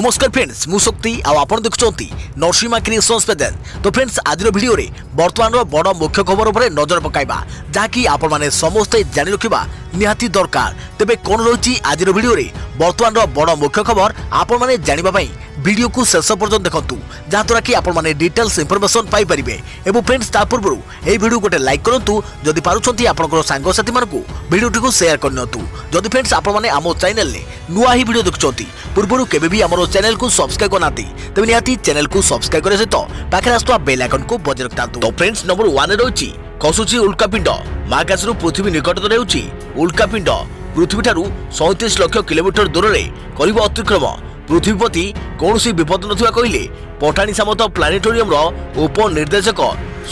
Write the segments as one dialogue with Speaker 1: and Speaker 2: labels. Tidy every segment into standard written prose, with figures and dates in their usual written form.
Speaker 1: नमस्कार फ्रेंड्स मु शक्ति आपण देखुंती नरसिंहा क्रिएशंस पेजेंट। तो फ्रेंड्स आज वीडियो रे वर्तमान बड़ मुख्य खबर उपर नजर पकाइबा जहाँकि आपण माने समस्ते जानि रखिबा निहाती दरकार। तेबे कोन रही आज वीडियो रे वर्तमान बड़ मुख्य खबर आपण माने जानिबा पई वीडियो को शेष पर्यंत देखंतु जहाँद्वारा कि आपण माने डिटेल्स इंफॉर्मेशन पाई परिबे। एवं फ्रेंड्स ता पूर्व ए वीडियो गोटे लाइक करंतु जदि पारुछंती आपनकर सांग साथी मानकु वीडियो को शेयर करनतु। जदि फ्रेंड्स आपण माने आमो चैनल ले नुआ ही वीडियो देखुछंती पूर्व केबे भी हमरो चैनल को सब्सक्राइब करनाती तबे निहाती चैनल को सब्सक्राइब करे सहित पाखे आस्तुवा बेल आइकन को बजाय रखतांतु। तो फ्रेंड्स नंबर 1 रहउची खसुची उल्कापिंड महाकाशरु पृथ्वी निकटतरे हेउची उल्कापिंड पृथ्वी ठारू 37 लाख किलोमीटर दूर रे करिब अतिक्रम। पृथ्वीपति कौन विपद नथिबा कहिले पठाणी सामत प्लानेटोरियम रो उप निर्देशक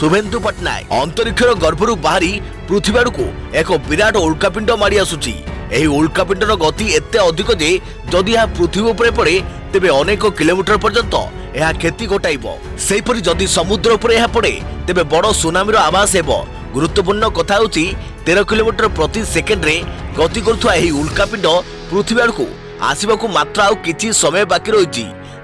Speaker 1: शुभेन्दु पट्टनायक अंतरिक्षर गर्भरू बाहरी पृथ्वी आड़कू एक विराट उल्कापिंड मारी आसुची। एही उल्कापिंडर गति एते अधिक जे जदि यह पृथ्वी उपरे पड़े तेबे अनेक किलोमीटर पर्यंत यह क्षति घटाइबो। सेहिपरि जदि समुद्र उपरे यह पड़े तेबे बड़ सुनामीर आभास हेबो। गुरुत्वपूर्ण कथा होची 13 किलोमीटर प्रति सेकेंड रे गति करुवा एही उल्कापिंड पृथ्वी आड़कू आसिबाकू मात्र आउ किछि समय बाकी रहिछि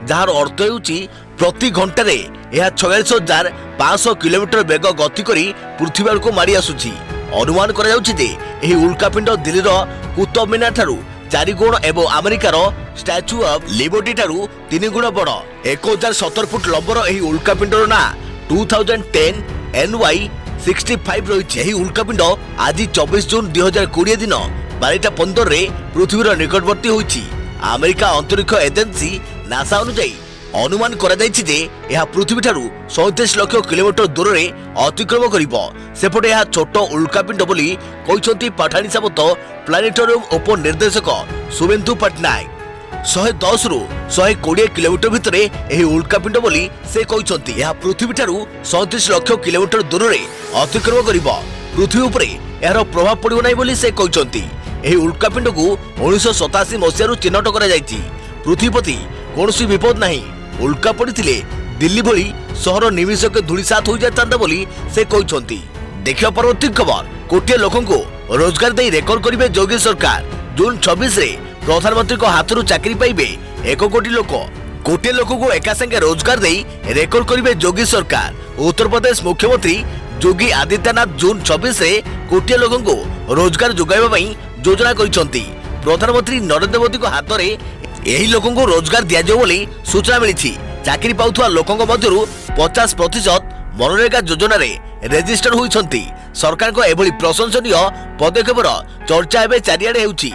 Speaker 1: जार अर्थ हेउछि प्रति घंटे यह 46,500 किलोमीटर बेग गति करी पृथ्वी आड़कू मारी आसुछि। अनुमान करा जाउछि जे एही उल्कापिंड दिल्लीर कुतुब मीनार ठारू 4 गुण एवं अमेरिकार स्टैच्यू ऑफ लिबर्टी ठारू 3 गुण बड़ 1017 फुट लंबर एही उल्कापिंडर ना 2010 NY65 रहिछि। एही उल्कापिंड आज 24 जून 2020 दिन 12:15 रे पृथ्वीर निकटवर्ती होइछि। अमेरिका अंतरिक्ष एजेंसी नासा अनुसार अनुमान करा जायछि जे यह पृथ्वी ठारू 37 लाख किलोमीटर दूर रे अतिक्रम करिबो। सेपटे यह छोट उल्कापिंड बोली कहिसंती पठाणी सामत प्लानेटोरियम उप निर्देशक शुभेन्दु पट्टनायक। 110 रु 120 किलोमीटर भितर एही उल्कापिंड बोली से कहिसंती यह पृथ्वी ठारू 37 लाख किलोमीटर दूर रे अतिक्रम करिबो। पृथ्वी उपरे यार प्रभाव पड़िबो नै बोली से कहिसंती। एही उल्कापिंड को 1987 मसियारू चिन्हट करा जायछि। पृथ्वीपति कोनोसी विपद नाही उल्का पड़िथिले दिल्ली भली शहर निमिषक धूलिसात हो जाता बोली से कहिसंती। देखियो परवर्ती खबर कोटिया लोकन को रोजगार दे रेकर्ड करिवे योगी सरकार। जून 26 रे प्रधानमंत्री को हाथरू चाकरी पाइबे 1 कोटी लोक। कोटिया लोक को एका संगे रोजगार दे रेकर्ड करिवे योगी सरकार। उत्तर प्रदेश मुख्यमंत्री योगी आदित्यनाथ जून 26 रे कोटिया लोकन को रोजगार जोगाइबा पई योजना करिसंती। प्रधानमंत्री नरेंद्र मोदी को हाथ रे एही लोकन को रोजगार दिया जाय बोली सूचना मिलिछि। चाकरी पाउथवा लोकन मध्यरु 50% मनरेगा योजना रे रेजिस्टर होइछंती। सरकार को एभली प्रशंसनीय पदक्षेपर चर्चा एबे चारियाडे हेउछि।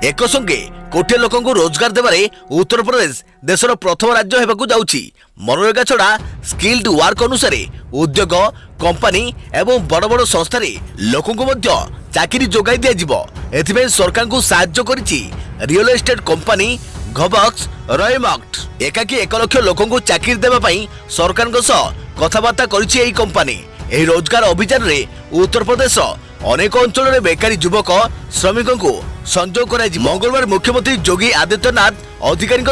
Speaker 1: एक संगे कोटी लोकन को रोजगार देबारे उत्तर प्रदेश देशर प्रथम राज्य हेबाकू जाउछि। मनरेगा छड़ा स्किल्ड वर्क अनुसार उद्योग कंपनी एवं बड़ बड़ संस्था लोकन को मध्य चाकरी जोगाई दिया जिवो। एथिबे सरकार को साहाय्य करिछि रियल एस्टेट कंपनी घबक्स रयमक्ट। एकाकी 1 लाख लोकन को चाकरी देबा पई सरकार को सह कथाबार्ता करिछि एही कंपनी। एही रोजगार अभियान रे उत्तर प्रदेश अनेक अंचल रे बेकारी युवक श्रमिकों को संजोग कराई। मंगलवार मुख्यमंत्री योगी आदित्यनाथ अधिकारी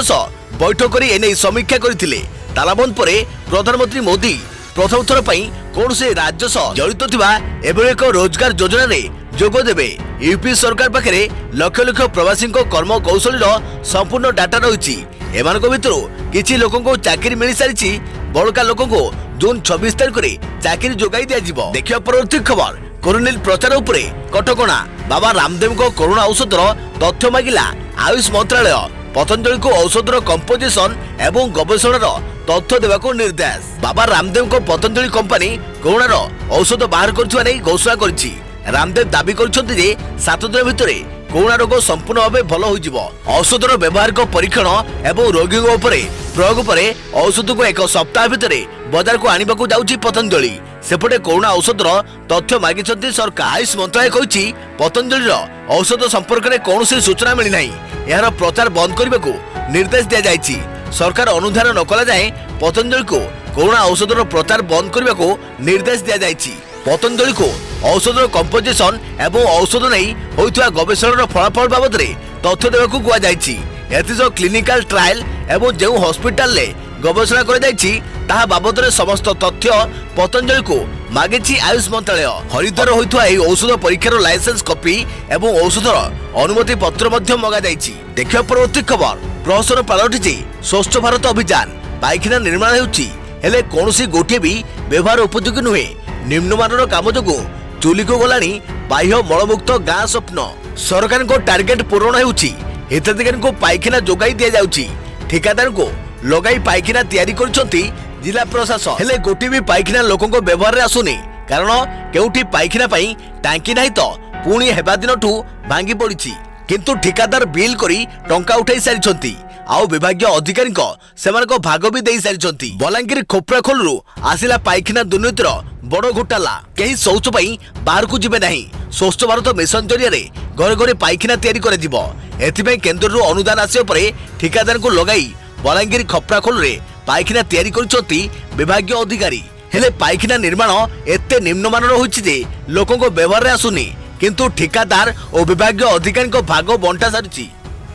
Speaker 1: बैठक कर एने समीक्षा करथिले। तालाबंद पर प्रधानमंत्री मोदी प्रथम थर पई कौन से राज्य सह जड़ित थिबा एभली एक रोजगार योजना रे जोग देबे। यूपी सरकार पाखरे लक्ष लक्ष प्रवासी कर्म कौशल संपूर्ण डाटा रही। एमानक भितरु किछि लोकन को चाकरी मिल सारिछि। बड़का लोकन को जून 26 तारिख रे चाकरी जोगाई दिया जिवो। देखियो परवर्ती खबर कोरोनिल प्रचार उपरे कटकणा। बाबा रामदेव को कोरोना औषधर तथ्य मागिला आयुष मंत्रालय। पतंजलि को औषधर कंपोजिशन एवं गवेषणार तथ्य देवाको निर्देश। बाबा रामदेव को पतंजलि कंपनी कोरोनार औषध बाहर करथिबा नै घोषणा करछि। रामदेव दाबी करछन्ति जे 7 दिन भितरे कोरोना रोग संपूर्ण भावे भल हो जिवो। औषधर व्यवहार को परीक्षण एवं रोगी उपरे प्रयोग पर औषध को 1 सप्ताह भितरे बाजार को आनिबाकू जाउछि पतंजलि। सेपटे कोरोना औषधर तथ्य मागिछन्ति सरकार। आयुष मंत्रालय कहिछि पतंजलिर औषध संपर्क में कौनसी सूचना मिली नाही। यार प्रचार बंद करबाकू निर्देश दिया जायछि। सरकार अनुधान न कला जाए पतंजलि को कोरोना औषधर प्रचार बंद करबाकू निर्देश दिया जायछि। पतंजलि को औषधर कंपोजिशन एवं औषध नहीं होइथवा गवेषणार फलाफल बाबद रे तथ्य देबाकू कुआ जायछि। एथिस क्लिनिकल ट्रायल एवं जेउ हॉस्पिटल ले गवेषणा कर जायछि ताहा बाबद रे समस्त तथ्य पतंजलि को मागिछि आयुष मंत्रालय। हरिद्वार होइथवा एही औषध परीक्षार लाइसेंस कॉपी एवं औषधर अनुमति पत्र मध्य मगा जायछि। देखियो परवर्ती खबर प्रहसन पलटि स्वच्छ भारत अभियान पाइखाना निर्माण होउछि हेले कोनोसी गोटे भी व्यवहार उपयोगी नुहे। निम्नमानर काम जो चुली को गलानी बाह्य मलमुक्त गाँ स्वप्न सरकार को टार्गेट पूरण होउछि। हिताधिकारी को पाइखाना जोगाई दिया जाउछि। ठेकेदार को लगाई पाइखाना तैयारी करछंती जिला प्रशासन हेले गोटे भी पाइखाना लोकों को व्यवहार रे आसुनी कारण केउठी पाइखाना पई टांकी नाही तो पुणी हेबा दिनठू भांगी पड़िछि किंतु ठेकेदार बिल करी टंका उठाई सारिछंती आउ विभागीय अधिकारी सेमानको भाग भी देई सारिछंती। बलांगीर खोपराखोलरू आसिला पाइखाना दुर्नीतिर बड़ घोटाला केही शौच पई बाहर को जिबे नाही। स्वच्छ भारत मिशन जरिया रे घर घरे पाइखाना तैयारी करे जिवो। एथिपई केंद्ररू अनुदान आसियो परे ठेकेदार को लगाई बलांगीर खोपराखोल रे पाइखाना तैयारी करछंती विभागीय अधिकारी हेले पाइखाना निर्माण एते निम्नमानर होइछि जे लोकों को व्यवहार रे आसुनी किंतु ठेकेदार और विभागीय अधिकारी को भाग बंटा सारिछि।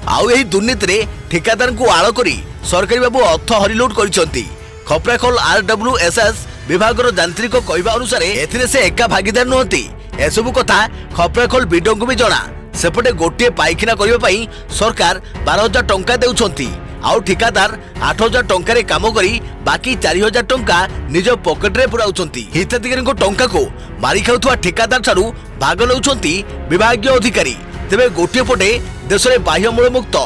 Speaker 1: आउ एही दुर्नीति रे ठेकेदार को आळ करी सरकारी बाबू अर्थ हरिलुट करिसंती। खपराखोल RWSS विभागर यांत्रिक कहवा अनुसार एथिरे से एका भागीदार नुहंती। एसबु कथा खपराखोल बीडो को भी जणा। सेपटे गोटे पाइखाना करबा पई सरकार 12,000 टंका देउछंती आउ ठेकेदार 8,000 टंका रे काम करी बाकी 4,000 टंका निज पॉकेट रे पुराउछंती। हिताधिकारी को टंका को मारी खाउथुआ ठेकेदार ठारू भाग लउछंती विभागीय अधिकारी। तेबे गोटे पटे देश में बाह्य मूलमुक्त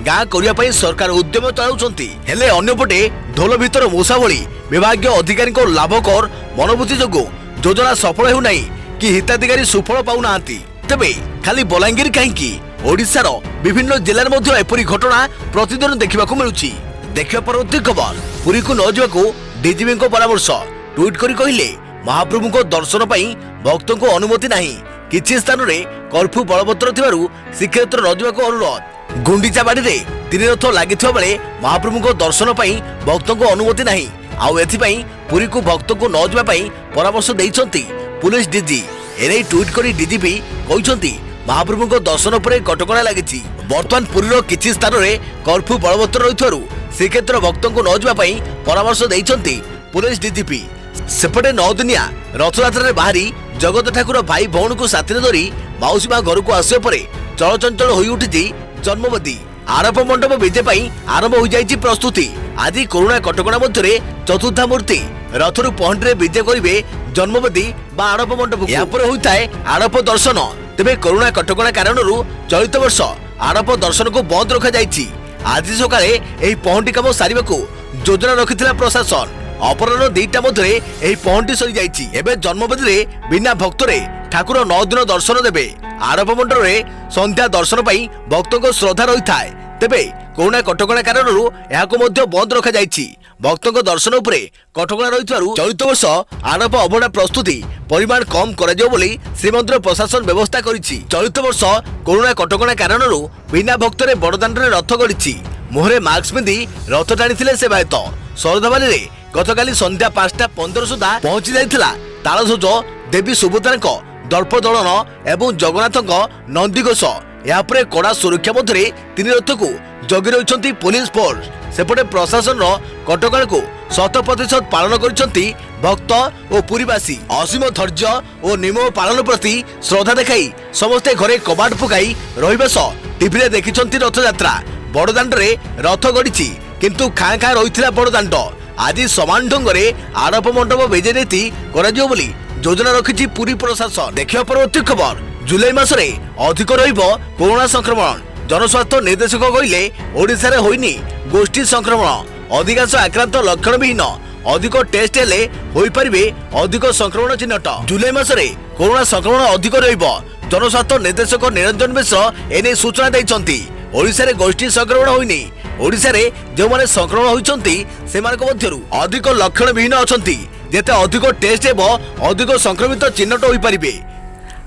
Speaker 1: गाँ करने सरकार उद्यम चलाउछंती हेले अन्यपटे ढोल भीतर मूषा भली विभागीय अधिकारी को लाभकर मनोभूति जोगु योजना सफल हेउ नाही कि हिताधिकारी सुफल पाउना। तेबे खाली बलांगीर कहीं ओडिशार विभिन्न जिले में एपरी घटना प्रतिदिन देखा मिलुछि। देखिबा परवर्ती खबर पुरी को न जावाकू डीजीपी को परामर्श ट्वीट करी कहिले महाप्रभु को दर्शन पाई भक्तों को अनुमति नहीं। किछि स्थान रे कर्फ्यू बलवत्तर थिबारु श्रीक्षेत्र न जावाकू अनुरोध। गुंडीचा बाड़ी रे 3 रथ लागिथिबा बेले महाप्रभु को दर्शन पाई भक्तों को अनुमति नहीं। आउ एथिपाई पुरी को भक्तों को न जावा पाई परामर्श देइछंती पुलिस डीजी। एने ट्वीट करी डीजीपी कहिसंती महाप्रभु को दर्शन पर कटकणा लगी। बर्तमान पुरीर किछि स्थान रे कर्फ्यू बलवत्तर रहिथारु श्रीक्षेत्र भक्तों को न जावा पाई परामर्श देइछंती पुलिस डीजीपी। सेपटे 9 दिनिया रथयात्रा बाहरी जगत ठाकुर भाई भौणी को साथी धरी माउसी माँ घर को आसिया परे चलचंचल होई उठिछि जन्मवेदी। आरप मंडप विजे पाई आरंभ हो जाइछि प्रस्तुति। आज कोरोना कटकणा मध्य चतुर्था मूर्ति रथरु पहंडी विजे करिवे जन्मवेदी बा आरप मंडप। या पर होइताय आरप दर्शन। तेबे कोरोना कटकणा कारणरू चलित वर्ष आरप दर्शन को बंद रखा जाइछि। आज सकाळे एही पहंडी काम सारिबाकू योजना रखिथिला प्रशासन। अपराह्न 2टा मध्य एही पहंडी सरी जाइछि। एबे जन्मवेदी रे बिना भक्तरे ठाकुर 9 दिन दर्शन देबे। आरप मंडप रे संध्या दर्शन पाई भक्तों को श्रद्धा रही थाए। तेबे कोरोना कटकणा कारणरू एहाको मध्य बंद रखा जाइछि। भक्तों को दर्शन उपरे कटकणा रहिथारु चलित वर्ष आरप अभड़ा प्रस्तुति परिमाण कम कराजियो बोली श्रीमंदिर प्रशासन व्यवस्था करिछि। चलित वर्ष कोरोना कटकणा कारणरू बिना भक्तरे बड़दाण्ड रे रथ गड़िछि। मुहरे मास्क पिंधि रथ टाणिथिले सेवायत। सरदाबाली रे गतकाली संध्या 5:15 सुधा पहुंची जाइथिला तालध्वज देवी सुभद्रांक दर्प दलन एवं जगन्नाथक नंदीघोष। यापरे कड़ा सुरक्षा मध्य 3 रथ को जगी रही पुलिस फोर्स। सेपटे प्रशासन कटकणा को 100% पालन करिसंती भक्त और पुरीवासी। असीम धैर्य और नियम पालन प्रति श्रद्धा देखाई समस्ते घरे कबाट पकाई रहिबा सह टीवी रे देखिसंती रथयात्रा। बड़दाण्ड रे रथ गड़िछि किंतु खाँ खाँ रहिथिला बड़दाण्ड। आज समान ढंग रे आरप मंडप विजे नीति कराजियो बोली योजना रखिछि पुरी प्रशासन। देखिबा परवर्ती खबर जुलाई मासरे अधिक रहिबो कोरोना संक्रमण। जनस्वास्थ्य निर्देशक कहिले ओडिसा रे होइनी गोष्ठी संक्रमण। अधिकांश आक्रांत लक्षण विहीन अधिक टेस्ट हेले होई परिबे अधिक संक्रमण चिन्हट। जुलाई मासरे कोरोना संक्रमण अधिक रहिबो। जनस्वास्थ्य निर्देशक निरंजन मिश्र एने सूचना दैछंती। ओडिसा रे गोष्ठी संक्रमण होइनी। ओडिसा रे जो माने संक्रमण होइछंती सेमानक मध्यरु अधिक लक्षण विहीन अछंती। जेते अधिक टेस्ट हेबो अधिक संक्रमित चिन्हट होई परिबे।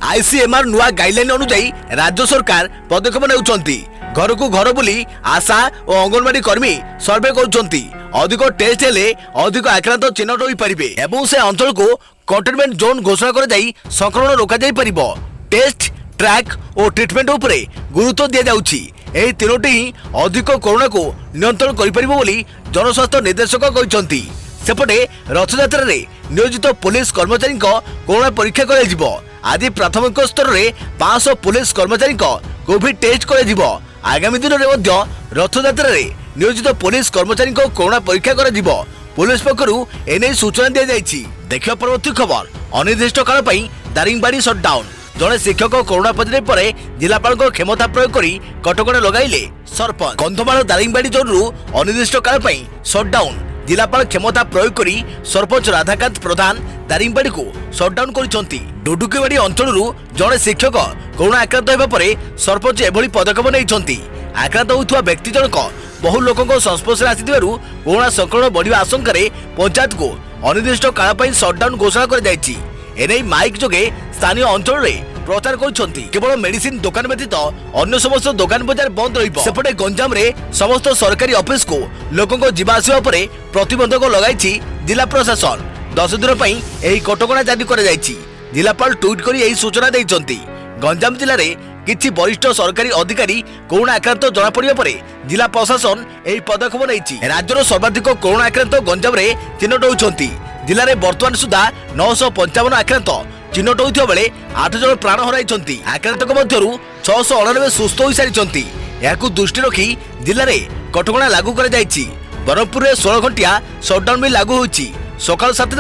Speaker 1: आईसीएमआर नुआ गाइडलाइन अनुसार राज्य सरकार पदक्षेप नेउछंती। घर को घर बुली आशा और अंगनवाड़ी कर्मी सर्वे करुछंती। अधिक टेस्ट हेले अधिक आक्रांत चिन्हट होई परिबे एवं से अंचल को कंटेनमेंट जोन घोषणा कर जाई संक्रमण रोका जाई परिबो। टेस्ट ट्रैक और ट्रीटमेंट उपरे गुरुत्व दिया जाउछि। एही तीनोटी ही अधिक कोरोना को नियंत्रण करि परिबो बोली जनस्वास्थ्य निर्देशक कहिसंती। सेपटे रथयात्रा रे नियोजित पुलिस कर्मचारी कोरोना परीक्षा कराजिबो। आज प्राथमिक स्तर रे 500 पुलिस कर्मचारी कोविड टेस्ट कराजिबो। आगामी दिन में रथयात्रा नियोजित पुलिस कर्मचारी कोरोना परीक्षा कर पुलिस पक्षर एने सूचना दी जाएगी। देखिए परवर्ती खबर अनिर्दिष्ट काल दारिंगबाड़ी सटडाउन जड़े शिक्षक कोरोना पॉजिटिव पर जिलापाल क्षमता प्रयोग कर कटकणा लगाइले सरपंच। कंधमाल दारिंगबाड़ी जोनरू अनिर्दिष्ट काल सटडाउन जिलापाल क्षमता प्रयोग कर सरपंच राधाकांत प्रधान दारिंगबाड़ी को सटडाउन कर डुडुकीबाड़ी अंचल जड़े शिक्षक कोरोना आक्रांत होगा पर सरपंच एभली पदक्षेप नहीं। आक्रांत होता व्यक्ति जनक बहु लोकों संस्पर्श आसिथिबारु कोरोना संक्रमण बढ़िया आशंका पंचायत को अनिर्दिष्ट काल सटडाउन घोषणा कर माइक जोगे स्थानीय अंचल में प्रचार करछंती। केवल मेडिसिन दुकान व्यतीत अन्य समस्त दुकान बाजार बंद रहिबो। सेपटे गंजाम रे समस्त सरकारी ऑफिस को लोकों जीवा आसिबा परे प्रतिबंधक लगाइछि जिला प्रशासन। 10 दिन पई एही कटकणा जारी कर जाइछि। जिलापाल ट्वीट करी एही सूचना दैछंती। गंजाम जिले में किछि वरिष्ठ सरकारी अधिकारी कोरोना आक्रांत जना पड़िबा परे जिला प्रशासन एही पदक्षेप नेइछि। राज्यर सर्वाधिक कोरोना आक्रांत गंजाम रे चिन्हट होउछंती। जिले में वर्तमान सुधा 955 आक्रांत चिन्हट होइथिबा बेले 8 जन प्राण हराइछंती। आक्रांतक मध्यरु 699 सुस्थ होई सारिछंती। याकु दृष्टि रखी जिले में कटकणा लागू कर जाइछि। बरहमपुर में 16 घंटिया सटडाउन भी लागू होइछि। सकाल 7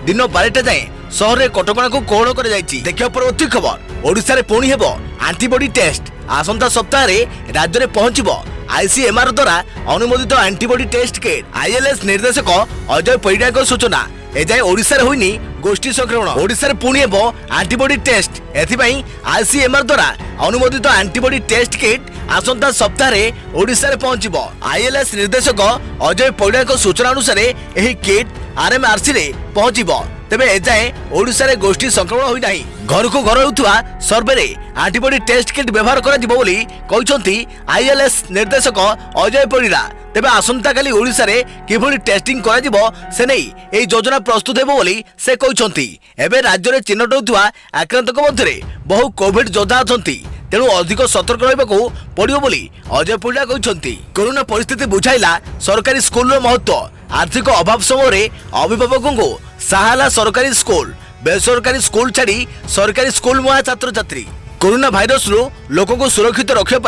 Speaker 1: दिन 12टा जाए शहर में कटकणा को कोहल कर जाइछि। देखिए परवर्ती खबर ओडिशा रे पुणी हेबो एंटीबॉडी टेस्ट। आसंता सप्ताह रे राज्य में पहुंचबो आईसीएमआर द्वारा अनुमोदित एंटीबॉडी टेस्ट किट। आईएलएस निर्देशक अजय परिडा सूचना एजाए ओडिशा रे होइनी गोष्ठी संक्रमण। ओडिशा रे पुणी हेबो एंटीबॉडी टेस्ट। एथिपई आईसीएमआर द्वारा अनुमोदित एंटीबॉडी टेस्ट किट आसंता सप्ताह रे ओडिशा रे पहुंचबो। आईएलएस निर्देशक अजय परिडा सूचना अनुसार एही किट आरएमआरसी रे पहुंचबो। तेबे एजाए ओडिशा रे गोष्ठी संक्रमण होई नाही। घर को घर होउथुवा सर्वे रे एंटीबॉडी टेस्ट किट व्यवहार करा जिवो बोली कहिसंती आईएलएस निर्देशक अजय परिडा। तेबे आसंता काली ओडिशा रे किभली टेस्टिंग करा जिवो से नै एई योजना प्रस्तुत हेबो बोली से कहिसंती। एबे राज्य रे चिन्हट होउथुवा आक्रांतक मध्यरे बहु कोविड योद्धा अछंती। तेणु अधिक सतर्क रहिबाकू पड़िबो बोली अजय परिडा कहिसंती। कोरोना परिस्थिति बुझाइला सरकारी स्कूल रो महत्व। आर्थिक अभाव समय अभिभावकों को सहाला सरकारी स्कूल बेसरकारी स्कूल छाड़ी सरकारी स्कूल मुआ छात्र छात्री। कोरोना भाइरस रु लोकों को सुरक्षित रखिया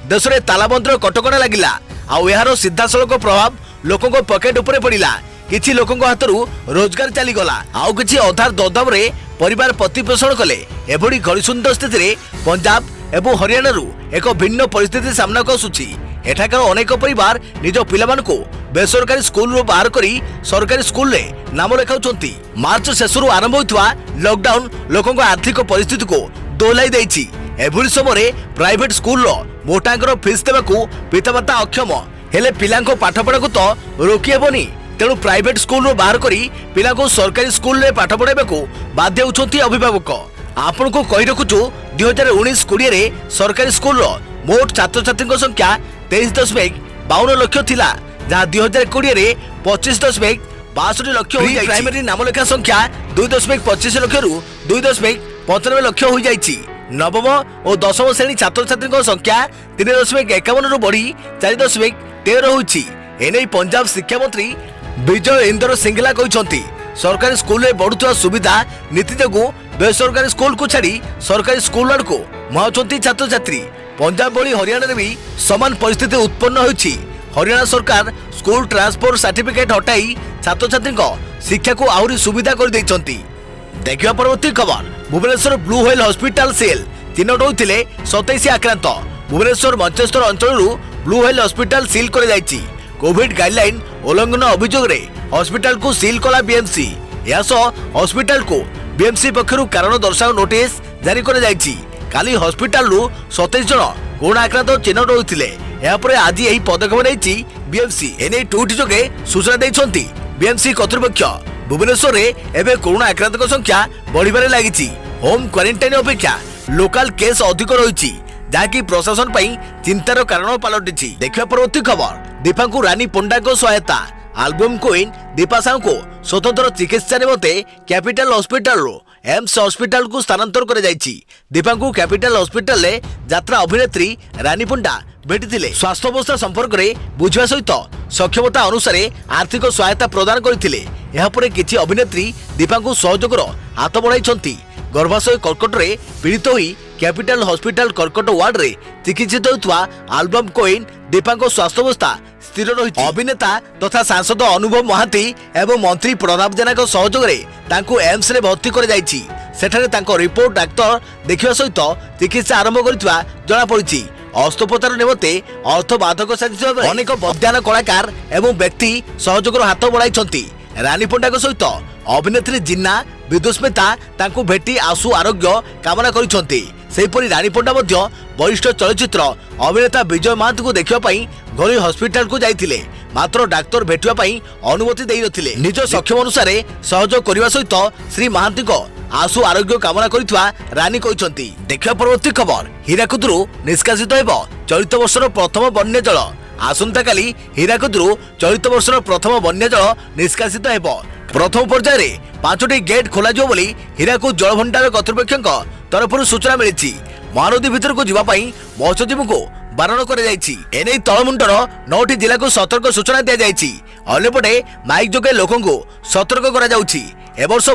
Speaker 1: देश में तालाबंद कटकणा लगिला। आउ यार सीधासलख प्रभाव लोकों को पकेट उपरे पड़िला। किछि लोकों हाथरू रोजगार चलीगला। आउ किछि अधार ददाम रे परिवार प्रतिपोषण कले। एभली घड़ीसुंदर स्थिति रे पंजाब एवं हरियाणा रु एक भिन्न परिस्थिति सामना को आसुछि। एठाकार अनेक परिवार निज पिलामानकु बेसरकारी स्कूल रो बाहर करी सरकारी स्कूल रे नाम लेखाउछंती। मार्च शेषरु आरंभ होइतवा लॉकडाउन लोकों आर्थिक परिस्थिति को दोहलाई दैछि। एभली समय प्राइवेट स्कूल रो मोटांकर फीस देबाकू पितामाता अक्षम हेले पिलांको पाठपढ़ा को तो रोकी हेबनी। तेणु प्राइवेट स्कूल रो बाहर करी पिला को सरकारी स्कूल रे पाठ पढ़ाइबाकू बाध्य होउछंती अभिभावक। आपण को कहि रखुछु 2019-20 रे सरकारी स्कूल रो मोट छात्र छात्री संख्या 23.52 लाख थिला, जहां 2020 रे 25.62 लाख हो जाई। प्राइमरी नामलेखा संख्या 2.25 लाख रु 2.95 लाख हो जाईछि। नवम और दशम श्रेणी छात्र छात्री संख्या 3.51 रु बढ़ी 4.13 होईछि। एने पंजाब शिक्षा मंत्री विजय इंदर सिंगला कहते सरकारी स्कूल में बढ़ुवा सुविधा नीति जो बेसरकारी स्कूल को छाड़ी सरकारी स्कूल आड़ को मुहाउछंती छात्र छात्री। पंजाब भली हरियाणा में भी समान परिस्थिति उत्पन्न होईछि। हरियाणा सरकार स्कूल ट्रांसपोर्ट सर्टिफिकेट हटाई छात्र छात्री शिक्षा को आहरी सुविधा कर दैछंती। देखिया परवर्ती खबर Bhubaneswar blue whale hospital cell चिन्हट होते 27 आक्रांत। भुवनेश्वर मंचेस्टर अंचल ब्लू व्हेल हॉस्पिटल सील कर जाइछि। कोविड गाइडलाइन उल्लंघन अभियोग रे हॉस्पिटल को सील कला बीएमसी। हॉस्पिटल को बीएमसी पक्षरु कारण दर्शाओ नोटिस जारी कर जाइछि। काली हॉस्पिटल रु 27 जन कोरोना आक्रांत चिन्हट होइथिले। या परे आज एही पदक्षेप नेइछि बीएमसी। एने ट्वीट जोगे सूचना दैछंती बीएमसी कर्तृपक्ष। भुवनेश्वर रे एबे कोरोना आक्रांतक संख्या बढ़िबारे लागिछि। होम क्वारंटाइन अपेक्षा लोकल केस अधिक रहिछि, जाकि प्रशासन पई चिंतार कारण पलटिछि। देखिया परवर्ती खबर दीपांकु रानी पंडा को सहायता। एल्बम क्वीन दीपा साहू को स्वतंत्र चिकित्सा निमंते कैपिटल हॉस्पिटल रो एम्स हॉस्पिटल को स्थानांतर कर जाइछि। दीपांकु कैपिटल हॉस्पिटल ले यात्रा अभिनेत्री रानी पंडा भेटिथिले। स्वास्थ्य अवस्था संपर्क में बुझा सहित सक्षमता अनुसार आर्थिक सहायता प्रदान करथिले। एहा परे किछि अभिनेत्री दीपांकु सहयोगर हाथ बढ़ाई। गर्भाशय कर्कट रे पीड़ित होई कैपिटल हॉस्पिटल कर्कट वार्ड रे चिकित्सित होता एल्बम कोइन दीपांको स्वास्थ्य अवस्था स्थिर रही। अभिनेता तथा सांसद अनुभव महांती एवं मंत्री प्रताप जेना सहयोग में एम्स रे भर्ती कर जाइछि। सेठारे तांको रिपोर्ट डाक्तर देखिबा सहित चिकित्सा आरंभ करथिबा जणा पड़िछि। अस्त्रोपचार निमते अर्थ बाधक साजिଥିବା अनेक बद्यान कलाकार एवं व्यक्ति सहयोगर हाथ बढ़ाई। रानी पंडा सहित अभिनेत्री जिन्ना विदुस्मिता तांको भेटी आशु आरोग्य कामना करिसंती। सेहीपरि रानी पंडा मध्य वरिष्ठ चलचित्र अभिनेता विजय महांती को देखिबा पई घरोई हॉस्पिटल को जाइथिले, मात्र डाक्तर भेटिबा पई अनुमति देइ नथिले। निज सक्षम अनुसार सहयोग करिबा सहित श्री महांती को आशु आरोग्य कामना करितवा रानी कहिसंती। देखिबा परवर्ती खबर हीराकुदरू निष्कासित हेबो चलित वर्षर प्रथम बन्या जल। आसंता काली हीराकुदरू चलित वर्षर प्रथम बन्या जल निष्कासित हेबो। प्रथम पर्याय 5टी गेट खोल हीराकुद जलभंडार कर्तृपक्ष तरफ सूचना मिली। महानदी भितर को जावाई मत्स्यजीवी को बारण कर तलमुंडर 9टी जिला को सतर्क सूचना दी जाएगी। अन्यपटे माइक जोगे लोक सतर्क कर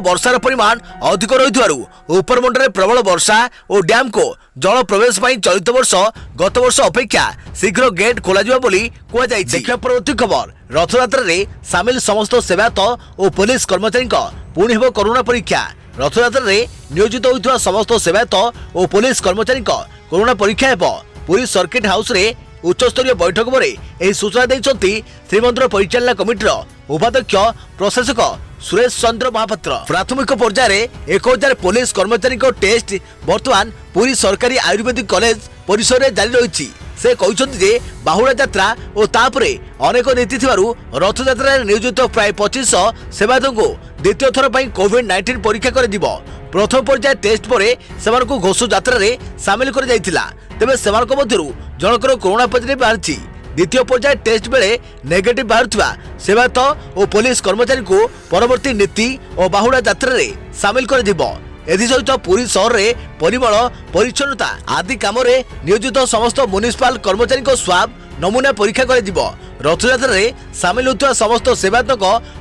Speaker 1: वर्षार परिमाण अधिक रही उपरमुंडे प्रबल वर्षा और डैम को जल प्रवेश चलित वर्ष गत वर्ष अपेक्षा शीघ्र गेट खोल देखा। परवर्ती खबर रथयात्रा रे सामिल समस्त सेवायत और पुलिस कर्मचारी पुणी हेब कोरोना परीक्षा। रथयात्रा रे नियोजित होइଥିବା समस्त सेवायत और पुलिस कर्मचारी कोरोना परीक्षा हेब। पुरी सर्किट हाउस रे उच्चस्तरीय बैठक पर यह सूचना देइछंती श्रीमंदिर परिचालना कमिटीर उपाध्यक्ष प्रशासक सुरेश चंद्र महापात्र। प्राथमिक पर्याय 1000 पुलिस कर्मचारी टेस्ट वर्तमान पुरी सरकारी आयुर्वेदिक कॉलेज परिसर में जारी रही। से कहते जे बाहुड़ा यात्रा और तापरे अनेक नीति थिबारु रथ यात्रा नियोजित प्राय 2500 सेवायत को द्वितीय थर पर कोविड-19 परीक्षा कर दिबो। प्रथम पर्याय टेस्ट परे सेमानकु घोषु यात्रा रे शामिल कर जाइतिला, तेबे सेमानक मध्यरु जनकर कोरोना पॉजिटिव बाहरछि। द्वितीय पर्याय टेस्ट बेले नेगेटिव बाहरथिबा सेवायत और पुलिस कर्मचारी को परवर्ती नीति और बाहुड़ा यात्रा रे शामिल कर दिबो। एसहित पुरी सहर रे परिमल परिच्छन्नता आदि काम रे नियोजित समस्त म्युनिसिपल कर्मचारी को स्वाब नमूना परीक्षा कर दिबो। रथयात्रा रे शामिल होता समस्त सेवायत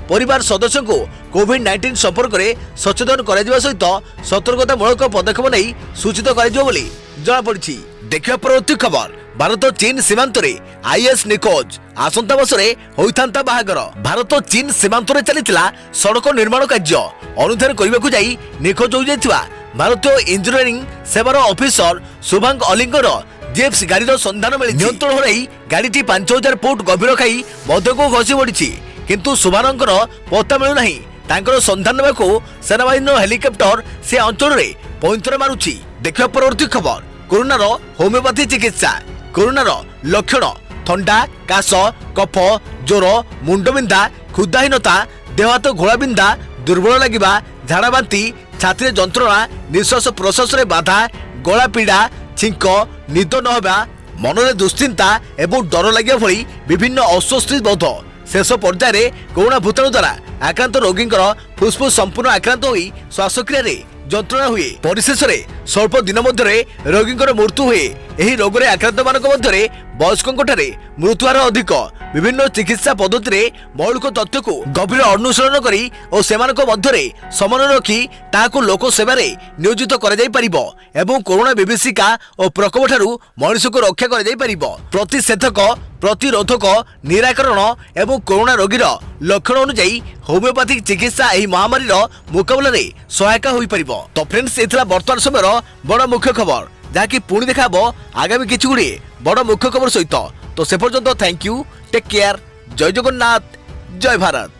Speaker 1: परिवार सदस्य को कोविड-19 संपर्क में सचेतन कर सहित सतर्कतामूलक पदक्षेप नहीं सूचित कर जना पड़ी। देखा परवर्ती खबर भारत चीन सीमांत रे आईएस निखोज। आसंता वर्षे होइथांता बाहागर। भारत चीन सीमांत रे चलीथिला सड़क निर्माण कार्य अनुधान करबाकू जाई निखोज हो जाइथिबा भारतीय इंजीनियरिंग सेवार ऑफिसर शुभांग अलिंगर जेप्स गाड़ीर संधान मिली। नियंत्रण हराई गाड़ीटी 5000 फुट गभीर खाई मध्यको खसी पड़ी, किंतु शुभांगर पत्ता मिलु नाही। तांकर संधान नेबाकू सेनाबाहिनी हेलिकप्टर से अंचल रे पैंतरा मारुछि। देखा परवर्ती खबर कोरोनार होमियोपैथी चिकित्सा। कोरोनार लक्षण थंडा काश कफ ज्वर मुंडबिंधा क्षुधाहीनता देह हाथ घोड़ाबिंधा दुर्बल लगिबा झाड़ा बांती छाती जंत्रणा निश्वास प्रश्वास रे बाधा गला पीड़ा छिंक निद नहबा मनरे दुश्चिंता एवं डर लगिया भली विभिन्न अस्वस्थी बोध शेष पर्याय कोरोना भूताणु द्वारा आक्रांत रोगी फुसफुस संपूर्ण आक्रांत होई श्वासक्रिया रे जंत्रणा हुए। परिशेष स्वल्प दिन मध्य रोगी मृत्यु हुए। यही रोग रे आक्रांत मानक मध्य वयस्कों मृत्युहार अधिक। विभिन्न चिकित्सा पद्धति रे मौलिक तथ्य को गभीर अनुसरण करी और सेमानक मध्य समन्वय रखी ताहाकु लोक सेवारे नियोजित कर जाई परिबो एवं कोरोना विभीषिका और प्रकोप ठारू मनुष्य को रक्षा कर जाई परिबो। प्रतिषेधक प्रतिरोधक निराकरण एवं कोरोना रोगीर लक्षण अनुसार होमियोपैथिक चिकित्सा एही महामारी मुकाबला रे सहायक होई परिबो। तो फ्रेंड्स एथला वर्तमान समय बड़ मुख्य खबर जहाँकि पुणी देखाबो आगामी किछि गुडी बड़ मुख्य खबर सहित। तो से पर्यंत थैंक यू, टेक केयर, जय जगन्नाथ, जय भारत।